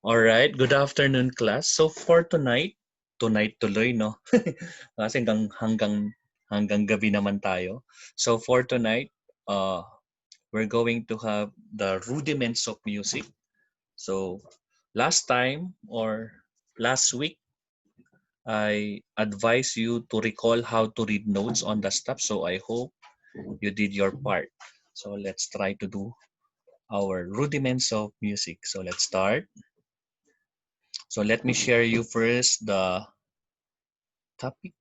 All right, good afternoon class. So for tonight tuloy no. Kasi hanggang gabi naman tayo. So for tonight, we're going to have the rudiments of music. So last time or last week, I advise you to recall how to read notes on the stuff. So I hope you did your part. So let's try to do our rudiments of music. So let's start. So let me share you first the topic.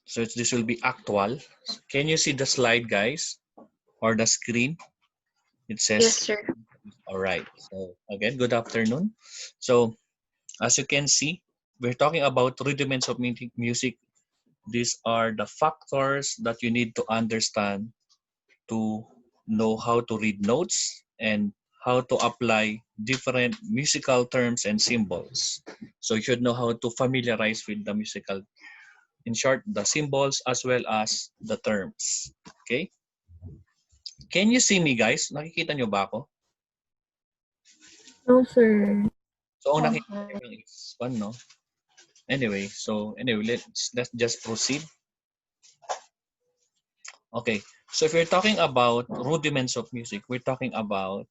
So this will be actual. Can you see the slide, guys, or the screen? It Yes, says, sir. all right. So again, good afternoon. So as you can see, we're talking about rudiments of music. These are the factors that you need to understand to know how to read notes and how to apply different musical terms and symbols. So you should know how to familiarize with the musical, in short, the symbols as well as the terms. Okay? Can you see me, guys? Nakikita nyo ba ako? No, sir. So, ang nakikita nyo lang is one, no? Anyway, let's just proceed. Okay. So, if you're talking about rudiments of music, we're talking about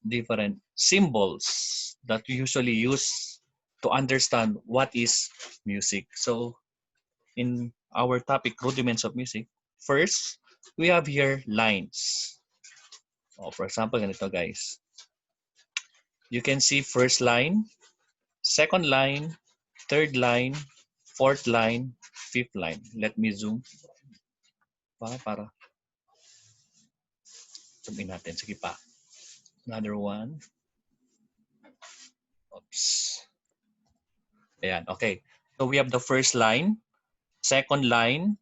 different symbols that we usually use to understand what is music. So, in our topic, rudiments of music, first, we have here lines. Oh, for example, ganito guys. You can see first line, second line, third line, fourth line, fifth line. Let me zoom. Para zoom in natin. Sige pa. Another one. Oops. Ayan, okay. So we have the first line, second line,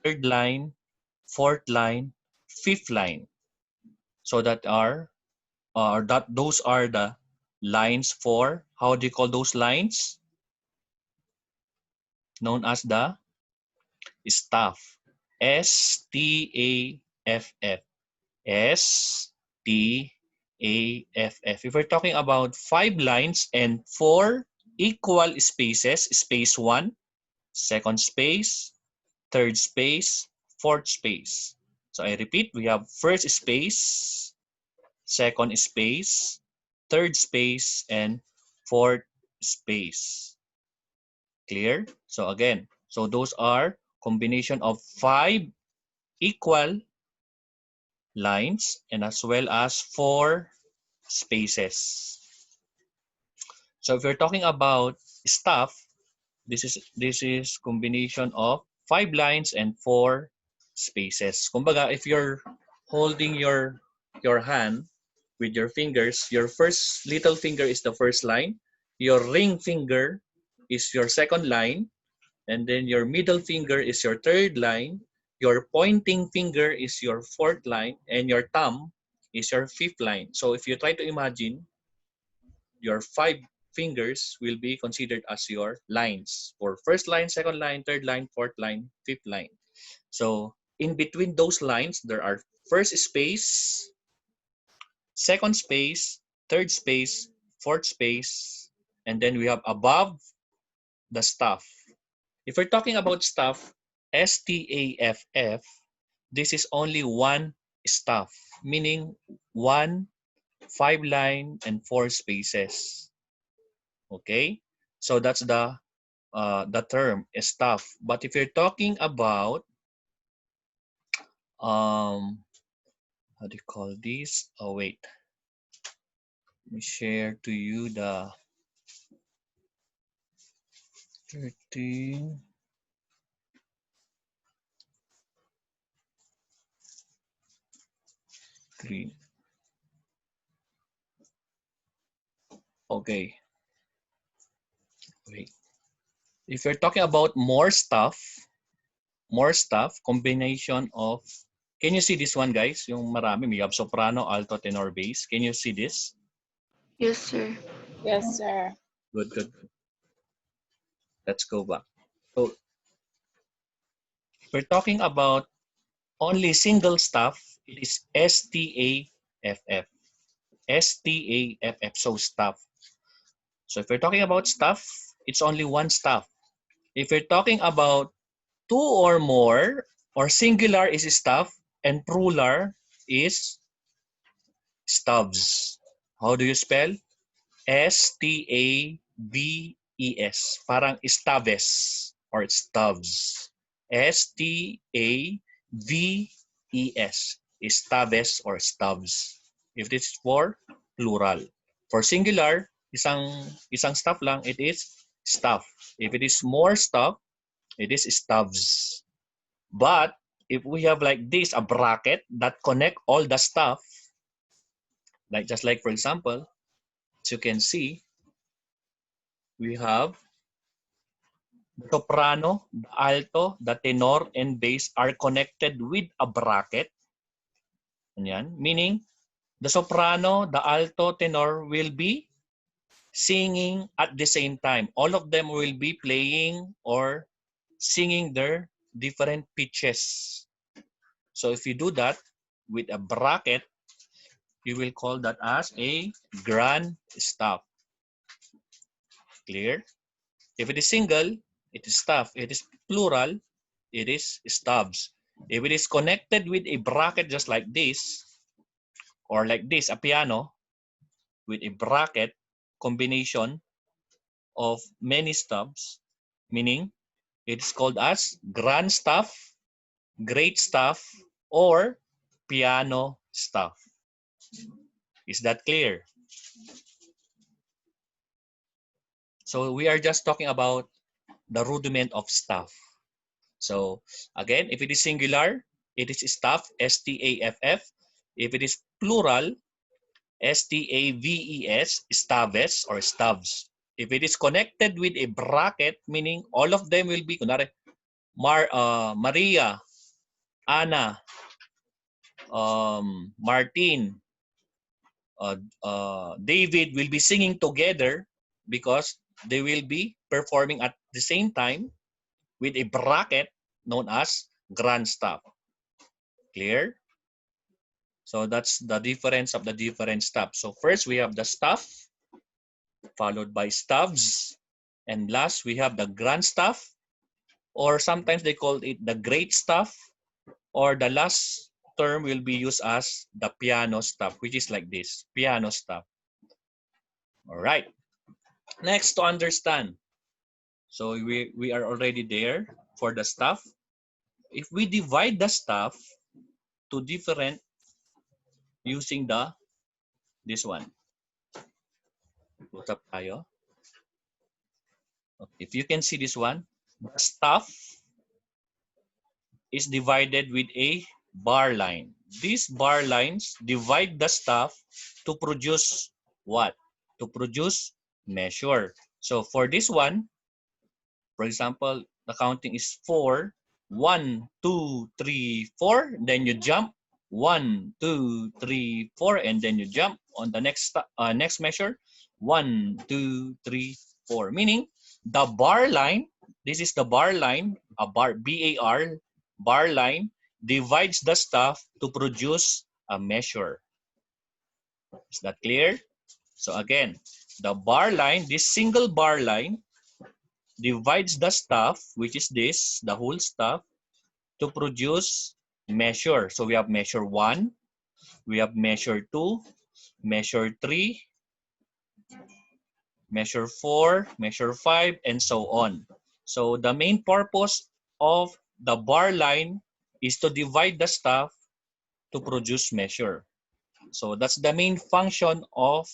third line, fourth line, fifth line. So those are the lines for, how do you call those lines? Known as the staff. S-T-A-F-F. S-T-A-F-F. If we're talking about 5 lines and 4 equal spaces, space 1, second space, third space, fourth space. So I repeat, we have first space, second space, third space, and fourth space. Clear? So again, so those are combination of 5 equal lines and as well as 4 spaces. So if you're talking about staff, this is combination of 5 lines and 4 spaces. Kumbaga, if you're holding your hand with your fingers, your first little finger is the first line, your ring finger is your second line, and then your middle finger is your third line, your pointing finger is your fourth line, and your thumb is your fifth line. So if you try to imagine, your 5 fingers will be considered as your lines for first line, second line, third line, fourth line, fifth line. So in between those lines, there are first space, second space, third space, fourth space, and then we have above the staff. If we're talking about staff, S-T-A-F-F, this is only one staff, meaning 1, 5 line, and 4 spaces. Okay? So that's the term staff. But if you're talking about how do you call this? Oh wait. Let me share to you the 13 green. Okay. Wait. If you're talking about more stuff, combination of, can you see this one guys? Yung marami, we have soprano, alto, tenor, bass. Can you see this? Yes, sir. Yes, sir. Good, good. Let's go back. So if we're talking about only single staff, it is S-T-A-F-F. S-T-A-F-F, so staff. So if we're talking about staff, it's only one staff. If we're talking about two or more, or singular is staff, and plural is stubs. How do you spell? S-T-A-V-E-S. Parang staves or stubs. S-T-A-V-E-S. Staves or stubs. If it is for plural. For singular, isang stuff lang, it is stuff. If it is more stuff, it is stubs. But if we have like this, a bracket that connect all the stuff, like just like for example, as you can see, we have the soprano, the alto, the tenor, and bass are connected with a bracket. Yan. Meaning, the soprano, the alto, tenor will be singing at the same time. All of them will be playing or singing their different pitches. So if you do that with a bracket, you will call that as a grand staff. Clear? If it is single, it is staff. If it is plural, it is stubs. If it is connected with a bracket just like this, or like this, a piano, with a bracket combination of many stubs, meaning it is called as grand staff, great staff, or piano staff. Is that clear? So we are just talking about the rudiment of staff. So again, if it is singular, it is staff, S-T-A-F-F. If it is plural, S-T-A-V-E-S, staves or stubs. If it is connected with a bracket, meaning all of them will be, kunwari, Maria, Anna, Martin, David will be singing together because they will be performing at the same time with a bracket known as grand staff. Clear? So that's the difference of the different staff. So first we have the staff, followed by stubs, and last we have the grand staff, or sometimes they call it the great staff, or the last term will be used as the piano staff, which is like this, piano staff. All right. Next, to understand. So we are already there for the staff. If we divide the staff to different using this one. Put up tayo. Okay. If you can see this one, the staff is divided with a bar line. These bar lines divide the staff to produce what? To produce measure. So for this one, for example, the counting is 4. 1, 2, 3, 4. Then you jump. 1, 2, 3, 4. And then you jump on the next measure. 1, 2, 3, 4. Meaning the bar line, this is the bar line, a bar, B-A-R, bar line, divides the stuff to produce a measure. Is that clear? So again, the bar line, this single bar line, divides the stuff, which is this, the whole stuff, to produce measure. So we have measure 1, we have measure 2, measure 3, measure 4, measure 5, and so on. So the main purpose of the bar line is to divide the stuff to produce measure. So that's the main function of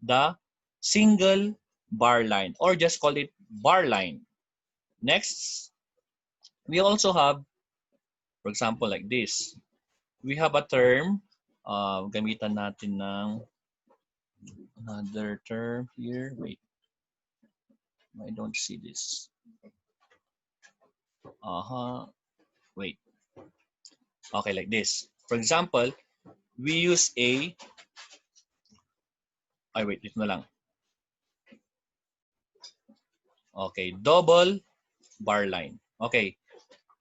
the single bar line, or just call it bar line. Next, we also have, for example, like this. We have a term, gamitan natin ng another term here. Wait, I don't see this. Wait. Okay, like this. For example, we use wait, dito na lang. Okay, double bar line. Okay,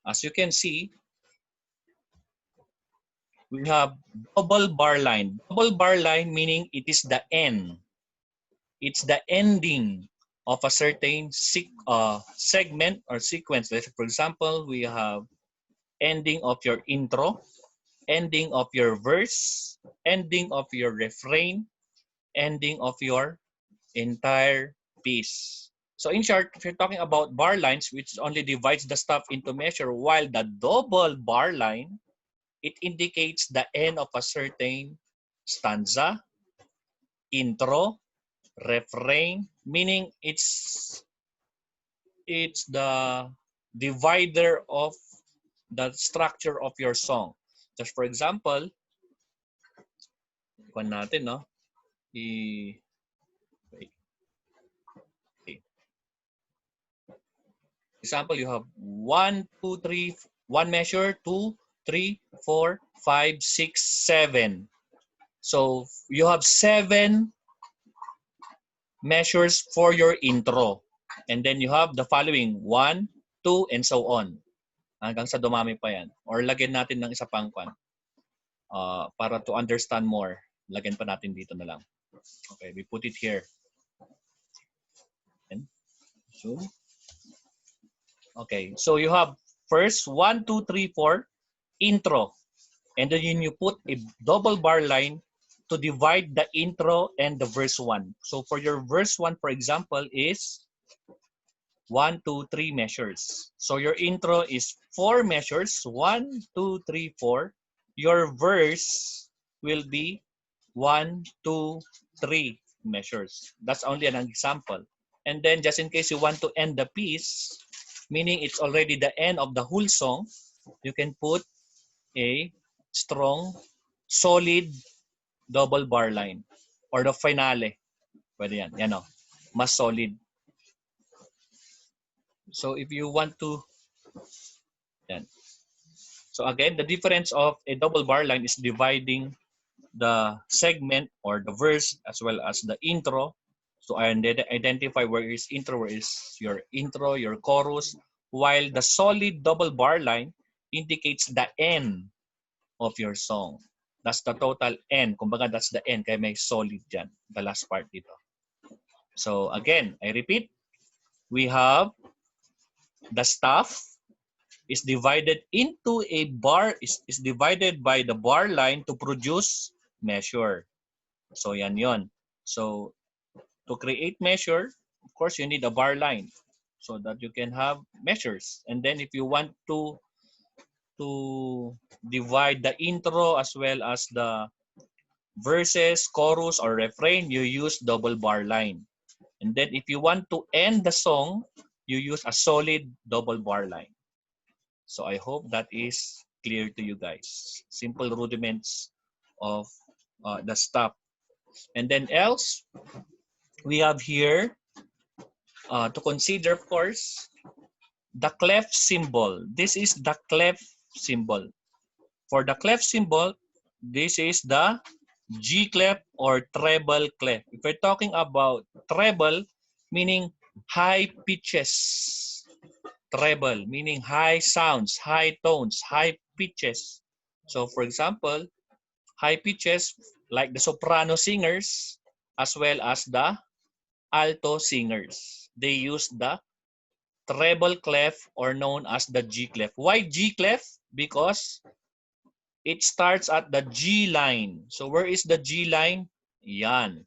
as you can see, we have double bar line. Double bar line meaning it is the end. It's the ending of a certain segment or sequence. Let's, for example, we have ending of your intro, ending of your verse, ending of your refrain, ending of your entire piece. So in short, if you're talking about bar lines, which only divides the stuff into measure, while the double bar line, it indicates the end of a certain stanza, intro, refrain, meaning it's the divider of the structure of your song. Just for example, kuwan natin, no? Wait. Okay. Example, you have 1, 2, 3, 1 measure, 2, 3, 4, 5, 6, 7. So you have 7 measures for your intro. And then you have the following 1, 2, and so on. Hanggang sa dumami pa yan. Or lagyan natin ng isa pang kwan. Para to understand more, lagyan pa natin dito na lang. Okay, we put it here. And zoom. Okay, so you have first 1, 2, 3, 4 intro. And then you put a double bar line to divide the intro and the verse 1. So for your verse 1, for example, is 1, 2, 3 measures. So your intro is 4 measures, 1, 2, 3, 4. Your verse will be 1, 2, 3 measures. That's only an example. And then just in case you want to end the piece, meaning it's already the end of the whole song, you can put a strong, solid double bar line or the finale. Pwede yan. Yan o. Mas solid. So if you want to, yan. So again, the difference of a double bar line is dividing the segment or the verse as well as the intro. So I identify where is intro, where is your intro, your chorus, while the solid double bar line indicates the end of your song. That's the total end. Kumbaga, that's the end. Kaya may solid dyan. The last part dito. So again, I repeat, we have the staff is divided into a bar, is divided by the bar line to produce measure. So yan yon. So to create measure, of course, you need a bar line so that you can have measures. And then if you want to divide the intro as well as the verses, chorus, or refrain, you use double bar line. And then if you want to end the song, you use a solid double bar line. So I hope that is clear to you guys. Simple rudiments of the stuff. And then else, we have here to consider, of course, the clef symbol. This is the clef symbol. For the clef symbol, this is the G clef or treble clef. If we're talking about treble, meaning high pitches. Treble, meaning high sounds, high tones, high pitches. So for example, high pitches like the soprano singers as well as the alto singers. They use the treble clef or known as the G clef. Why G clef? Because it starts at the G line. So where is the G line? Yan.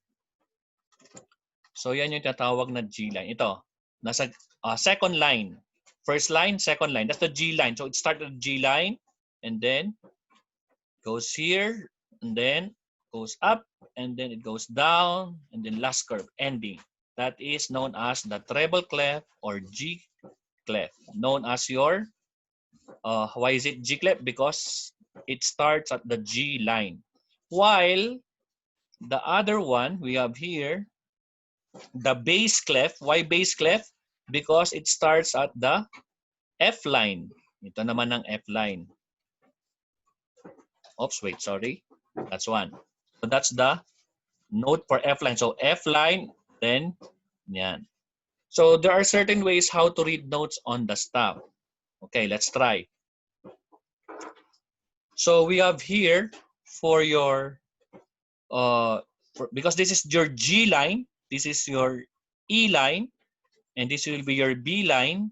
So yan yung tinatawag na G line. Ito, nasa second line. First line, second line. That's the G line. So it starts at the G line and then goes here and then goes up and then it goes down and then last curve, ending. That is known as the treble clef or G clef. Known as your, why is it G clef? Because it starts at the G line. While the other one we have here, the bass clef. Why bass clef? Because it starts at the F line. Ito naman ang F line. Oops, wait, sorry. That's one. So that's the note for F line. So F line, then yan. So there are certain ways how to read notes on the staff. Okay, let's try. So we have here for your, because this is your G line, this is your E line, and this will be your B line,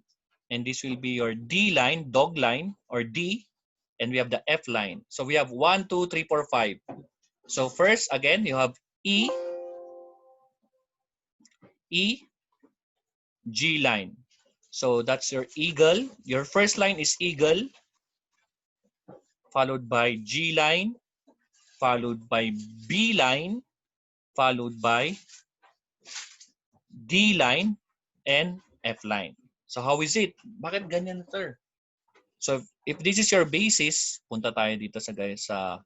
and this will be your D line, dog line, or D, and we have the F line. So we have 1, 2, 3, 4, 5. So first, again, you have E, E, G line. So that's your eagle. Your first line is eagle, followed by G line, followed by B line, followed by D line, and F line. So how is it? Bakit ganyan, sir? So if this is your basis, punta tayo dito sa guys sa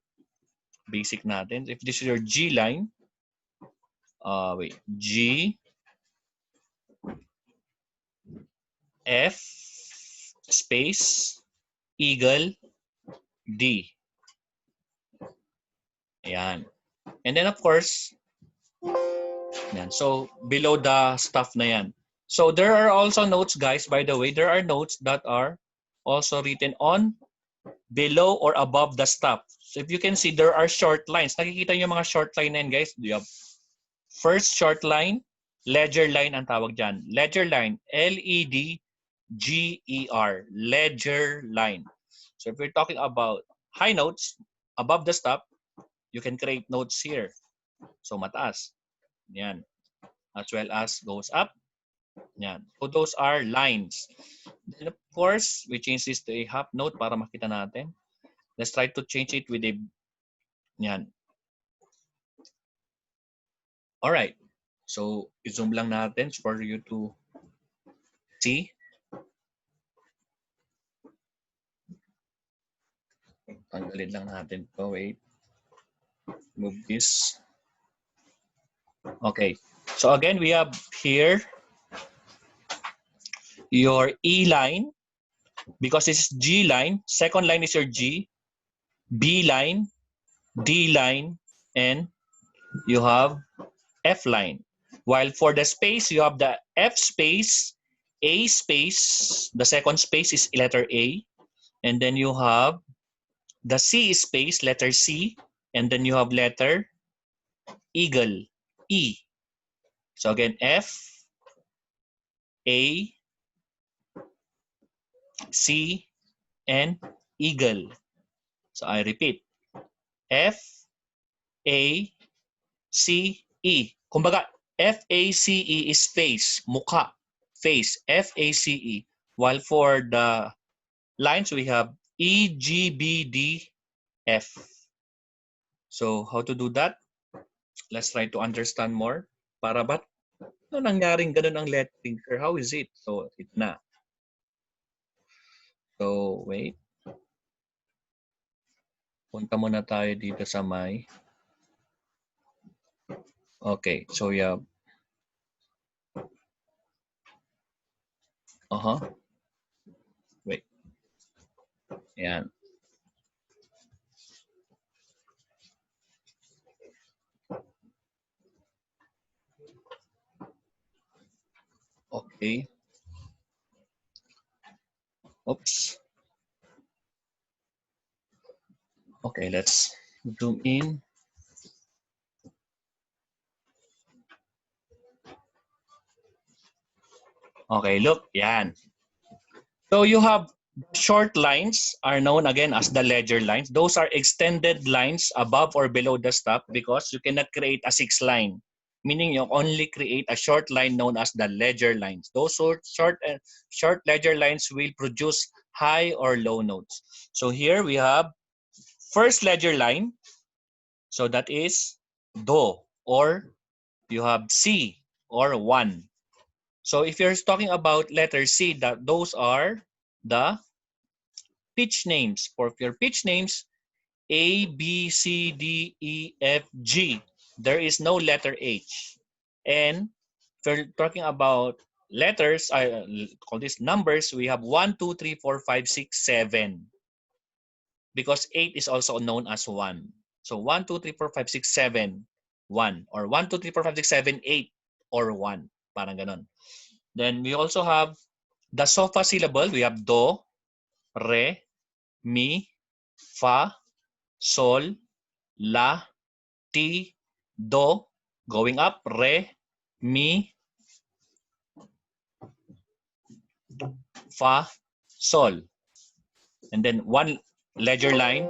basic natin. If this is your G line, G, F, space, eagle, D. Ayan. And then of course, yan. So below the stuff na yan. So there are also notes, guys. By the way, there are notes that are also written on below or above the stuff. So if you can see, there are short lines. Nakikita niyo mga short line na yan, guys. You have first short line, ledger line ang tawag dyan. Ledger line, L-E-D-G-E-R, ledger line. So if we're talking about high notes, above the stop, you can create notes here. So mataas. Yan. As well as goes up. Yan. So those are lines. Then of course, we change this to a half note para makita natin. Let's try to change it with a, yan. Alright. So, i-zoom lang natin for you to see. Tanggalin lang natin to. Wait. Move this. Okay. So again, we have here your E line. Because this is G line. Second line is your G. B line. D line. And you have F line. While for the space, you have the F space, A space. The second space is letter A. And then you have the C space, letter C. And then you have letter eagle, E. So again, F, A, C, and eagle. So I repeat, F, A, C, E. Kumbaga, F-A-C-E is face, mukha, face, F-A-C-E. While for the lines, we have E, G, B, D, F. So how to do that? Let's try to understand more. Para ba't ano nangyaring ganun ang lettering, sir? How is it? So, it na. So, wait. Punta muna tayo dito sa may. Okay, so yeah. Wait. Ayan. Okay. Oops. Okay, let's zoom in. Okay, look. Yan. So you have short lines are known again as the ledger lines. Those are extended lines above or below the stop because you cannot create a 6-line. Meaning you only create a short line known as the ledger lines. Those short ledger lines will produce high or low notes. So here we have first ledger line. So that is do, or you have C, or 1. So if you're talking about letter C, those are the pitch names. For your pitch names, A, B, C, D, E, F, G. There is no letter H. And if you're talking about letters, I call this numbers, we have 1, 2, 3, 4, 5, 6, 7. Because 8 is also known as 1. So 1, 2, 3, 4, 5, 6, 7, 1. Or 1, 2, 3, 4, 5, 6, 7, 8. Or 1. Parang ganon. Then we also have the sofa syllable. We have do, re, mi, fa, sol, la, ti, do. Going up, re, mi, fa, sol. And then one ledger line,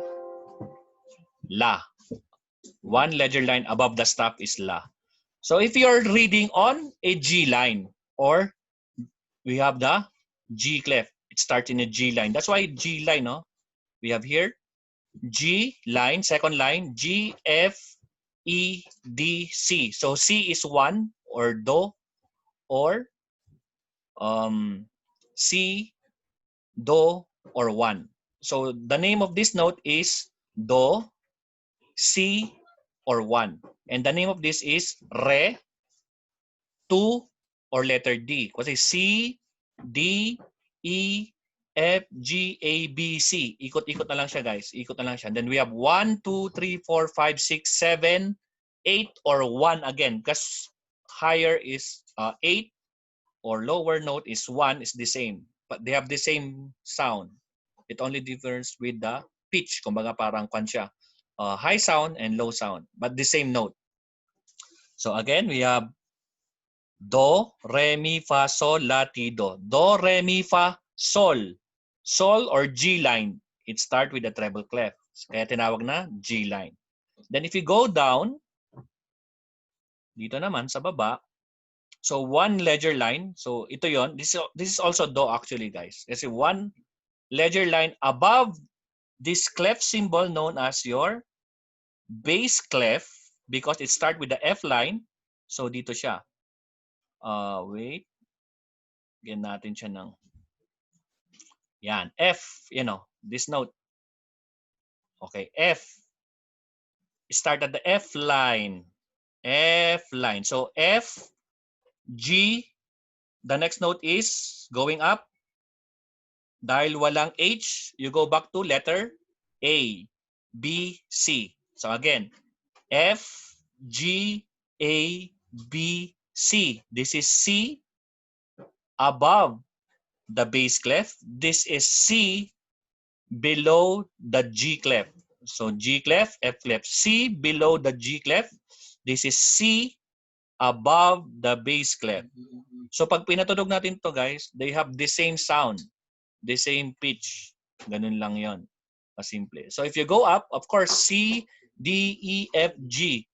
la. One ledger line above the stop is la. So if you're reading on a G line, or we have the G clef, it starts in a G line. That's why G line, no? We have here G line, second line, G, F, E, D, C. So C is 1 or do, or C, do, or 1. So the name of this note is do, C, or 1. And the name of this is re, 2, or letter D. Kasi C, D, E, F, G, A, B, C. Ikot-ikot na lang siya, guys. Ikot na lang siya. And then we have 1, 2, 3, 4, 5, 6, 7, 8, or 1 again. Because higher is 8 or lower note is 1 is the same. But they have the same sound. It only differs with the pitch. Kumbaga parang kwan siya. High sound and low sound. But the same note. So again, we have do, re, mi, fa, sol, la, ti, do. Do, re, mi, fa, sol. Sol or G line. It starts with the treble clef. Kaya tinawag na G line. Then if you go down, dito naman sa baba, so one ledger line. So ito yon. This is also do actually, guys. Kasi one ledger line above this clef symbol known as your bass clef because it starts with the F line. So dito siya. Wait. Bigyan natin siya ng yan. F, this note. Okay, F. Start at the F line. F line. So F, G, the next note is going up. Dahil walang H, you go back to letter A, B, C. So again, F, G, A, B, C. This is C above the bass clef. This is C below the G clef. So G clef, F clef. C below the G clef. This is C above the bass clef. So pag pinatunog natin to, guys, they have the same sound, the same pitch. Ganun lang yon. Simple. So if you go up, of course, C, D, E, F, G.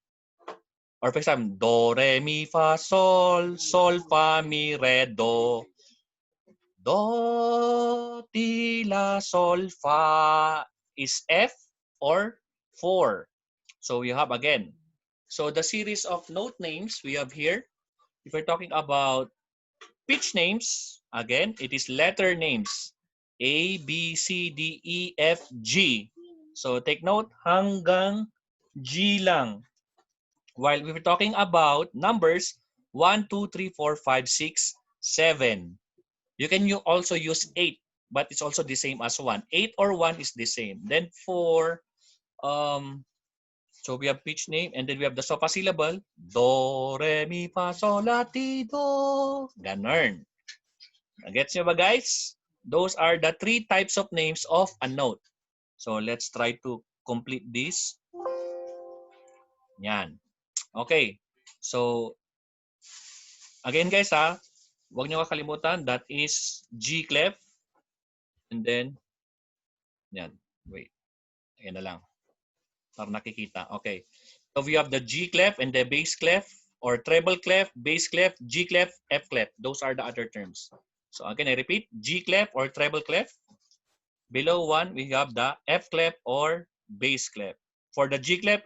Or for example, do, re, mi, fa, sol, sol, fa, mi, re, do. Do, ti, la, sol, fa is F or 4. So we have again. So the series of note names we have here, if we're talking about pitch names, again, it is letter names. A, B, C, D, E, F, G. So take note, hanggang G lang. While we were talking about numbers, 1, 2, 3, 4, 5, 6, 7. You can also use 8, but it's also the same as 1. 8 or 1 is the same. Then 4, so we have pitch name, and then we have the sofa syllable. Do, re, mi, fa, sol, la, ti, do. Ganun. Gets nyo ba, guys? Those are the 3 types of names of a note. So let's try to complete this. Yan. Okay. So, again, guys, huwag nyo kakalimutan, that is G clef. And then, yan. Wait. Ayan na lang. Para nakikita. Okay. So we have the G clef and the bass clef, or treble clef, bass clef, G clef, F clef. Those are the other terms. So again, I repeat, G clef or treble clef. Below 1, we have the F clef or bass clef. For the G clef,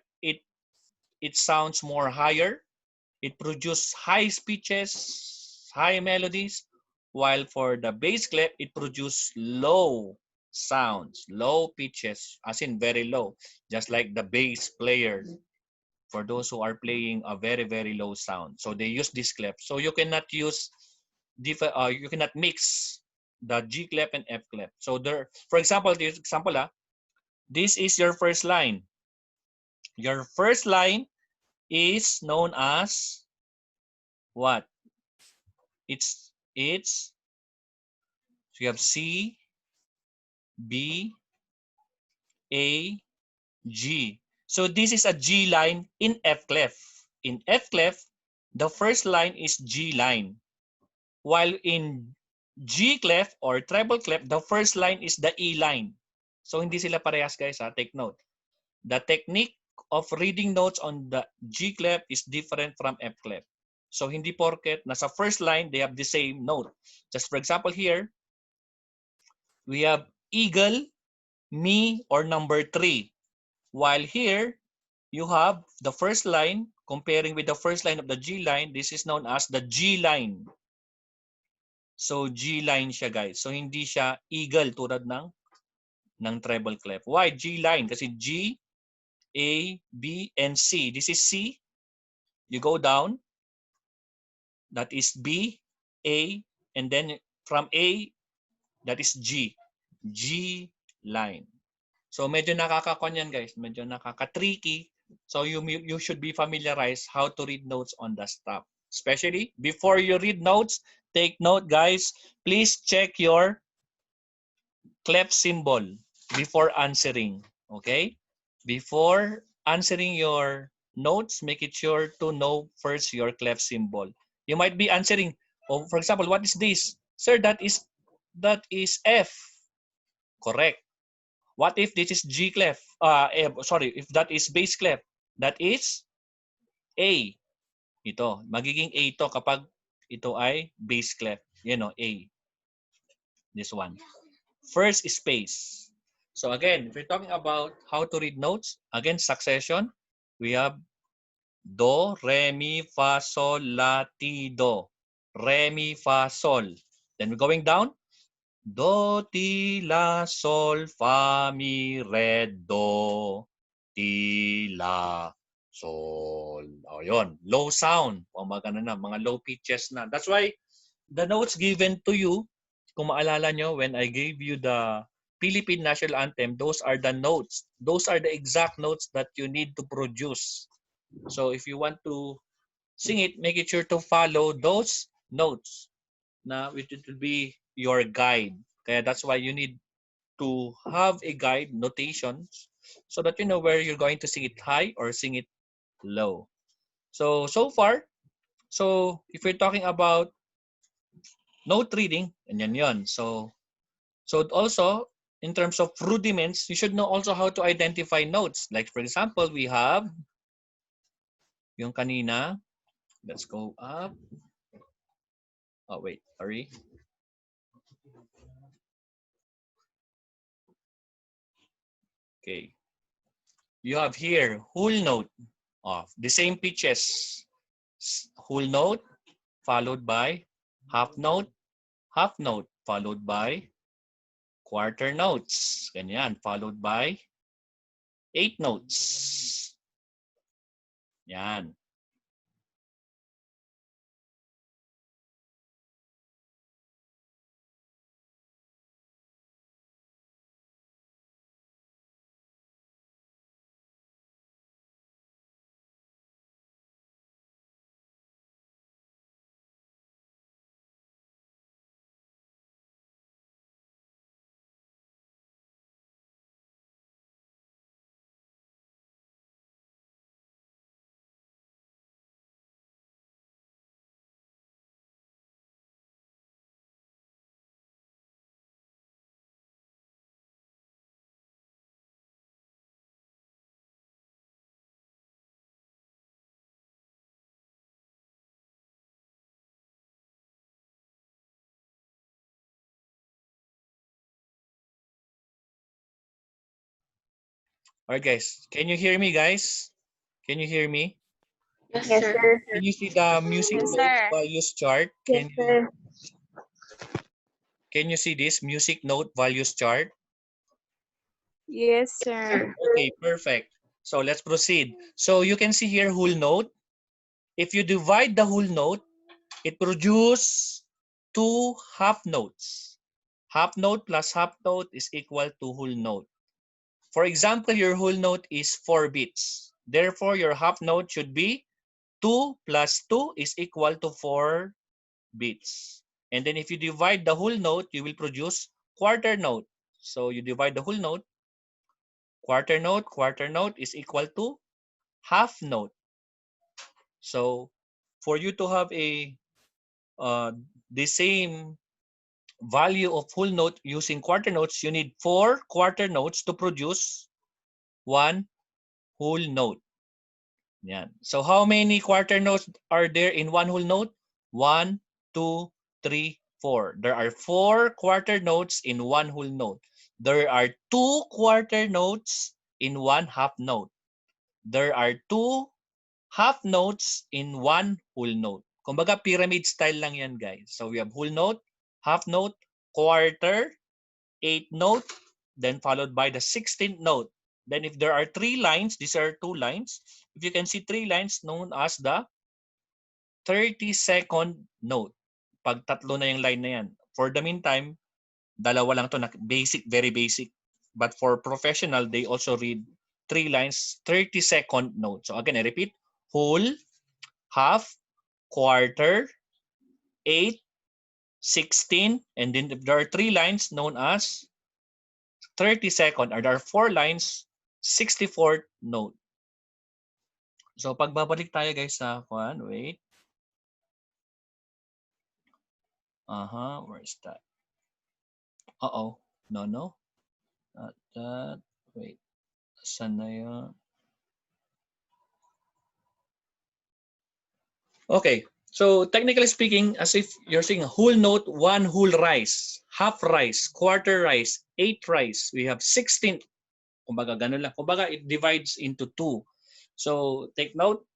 it sounds more higher. It produces high pitches, high melodies, while for the bass clef, it produces low sounds, low pitches, as in very low, just like the bass player, for those who are playing a very, very low sound. So they use this clef. So you cannot use, you cannot mix the G clef and F clef. So there, for example, this is your first line. Your first line is known as what? It's so you have C, B, A, G. So this is a G line in F clef. In F clef, the first line is G line. While in G clef or treble clef, the first line is the E line. So hindi sila parehas guys, ha? Take note. The technique of reading notes on the G clef is different from F clef. So hindi porket nasa first line they have the same note. Just for example here, we have eagle, me, or number 3. While here, you have the first line comparing with the first line of the G line. This is known as the G line. So G line siya guys. So hindi siya eagle tulad ng treble clef. Why G line? Kasi G, A, B, and C. This is C. You go down. That is B, A, and then from A, that is G. G line. So medyo nakakakon yan guys. Medyo nakaka-tricky. So you should be familiarized how to read notes on the stop. Especially before you read notes, take note guys. Please check your clef symbol before answering. Okay? Before answering your notes, make it sure to know first your clef symbol. You might be answering, oh, for example, what is this? Sir, that is F. Correct. What if this is G clef? Sorry, if that is bass clef, that is A. Ito, magiging A ito kapag ito ay bass clef. You know, A. This one. First space. So again, if we're talking about how to read notes, again, succession, we have do, re, mi, fa, sol, la, ti, do. Re, mi, fa, sol. Then we're going down. Do, ti, la, sol, fa, mi, re, do, ti, la, sol. O yun, low sound. O mga low pitches na. That's why the notes given to you, kung maalala nyo, when I gave you the Philippine National Anthem, those are the notes. Those are the exact notes that you need to produce. So if you want to sing it, make it sure to follow those notes na which it will be your guide. Kaya that's why you need to have a guide notations so that you know where you're going to sing it high or sing it low. So far, so if we're talking about note reading, and yan. So also, in terms of rudiments, you should know also how to identify notes. Like for example, we have yung kanina. Let's go up. Oh, wait, sorry. Okay. You have here whole note of the same pitches. Whole note followed by half note, followed by quarter notes. Ganyan, followed by 8 notes. Yan. All right, guys. Can you hear me, guys? Can you hear me? Yes, Yes, sir. sir. Can you see the music Yes, note sir. values chart? Yes, sir. Can you see this music note values chart? Yes, Yes, sir. sir. Okay, perfect. So let's proceed. So you can see here whole note. If you divide the whole note, it produces 2 half notes. Half note plus half note is equal to whole note. For example, your whole note is 4 beats. Therefore, your half note should be 2 plus 2 is equal to 4 beats. And then if you divide the whole note, you will produce quarter note. So you divide the whole note. Quarter note is equal to half note. So for you to have the same value of whole note using quarter notes, you need 4 quarter notes to produce 1 whole note. Yan. So how many quarter notes are there in 1 whole note? 1, 2, 3, 4. There are 4 quarter notes in 1 whole note. There are 2 quarter notes in 1 half note. There are 2 half notes in 1 whole note. Kumbaga pyramid style lang yan, guys. So we have whole note, half note, quarter, 8th note, then followed by the 16th note. Then if there are 3 lines, these are 2 lines. If you can see 3 lines known as the 32nd note. Pag tatlo na yung line na yan. For the meantime, dalawa lang to na basic, very basic. But for professional, they also read 3 lines, 32nd note. So again, I repeat, whole, half, quarter, 8, 16, and then if there are 3 lines known as 32nd, or there are 4 lines, 64th note. So pagbabalik tayo guys sa kuan, wait. Where's that? Uh-oh. No. Not that. Wait. Saan na yun? Okay. So technically speaking, as if you're saying a whole note, 1 whole rise, half rise, quarter rise, 8 rise. We have 16. Kumbaga ganun lang. Kumbaga it divides into 2. So take note,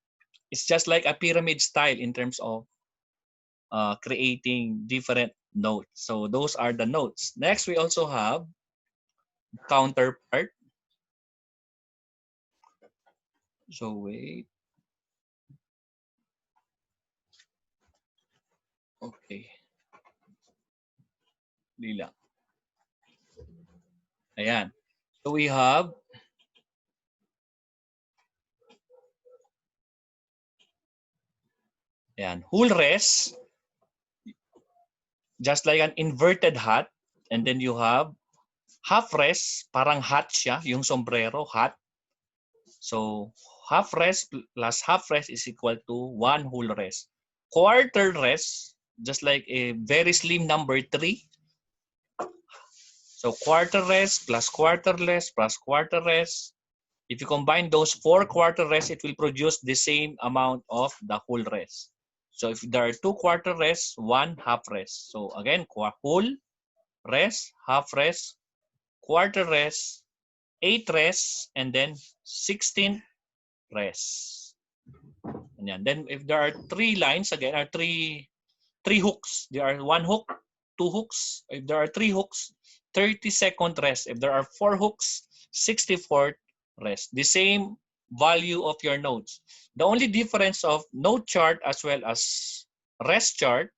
it's just like a pyramid style in terms of creating different notes. So those are the notes. Next, we also have counterpart. So wait. Okay. Lila. Ayan. So we have whole res, just like an inverted hat. And then you have half res, parang hat siya, yung sombrero, hat. So half res plus half res is equal to 1 whole res. Quarter res, just like a very slim number 3. So quarter res plus quarter res plus quarter res. If you combine those 4 quarter res, it will produce the same amount of the whole res. So if there are 2 quarter res, 1 half res. So again, whole res, half res, quarter res, 8 res, and then 16 res. And then if there are 3 lines, again, are three hooks. There are 1 hook, 2 hooks. If there are 3 hooks, 32nd rest. If there are 4 hooks, 64th rest. The same value of your nodes. The only difference of node chart as well as rest chart,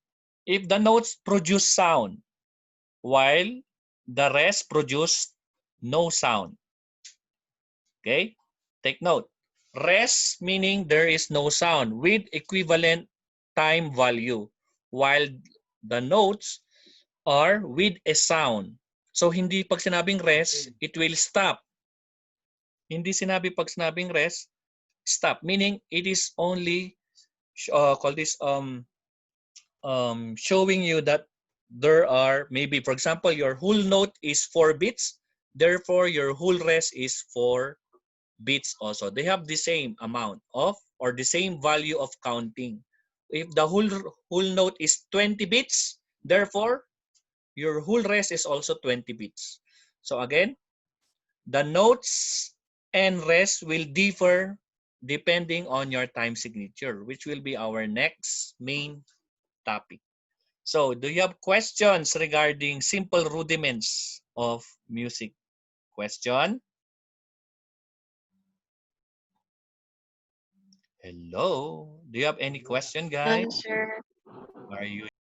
if the nodes produce sound, while the rest produce no sound. Okay? Take note. Rest meaning there is no sound with equivalent time value, while the notes are with a sound. So hindi pag sinabing rest, it will stop. Hindi sinabi pag sinabing rest, stop. Meaning it is only call this showing you that there are maybe, for example, your whole note is 4 beats, therefore your whole rest is 4 beats also. They have the same amount of or the same value of counting. If the whole note is 20 beats, therefore your whole rest is also 20 beats. So again, the notes and rest will differ depending on your time signature, which will be our next main topic. So do you have questions regarding simple rudiments of music? Question? Hello? Do you have any question, guys? None, sir. Are you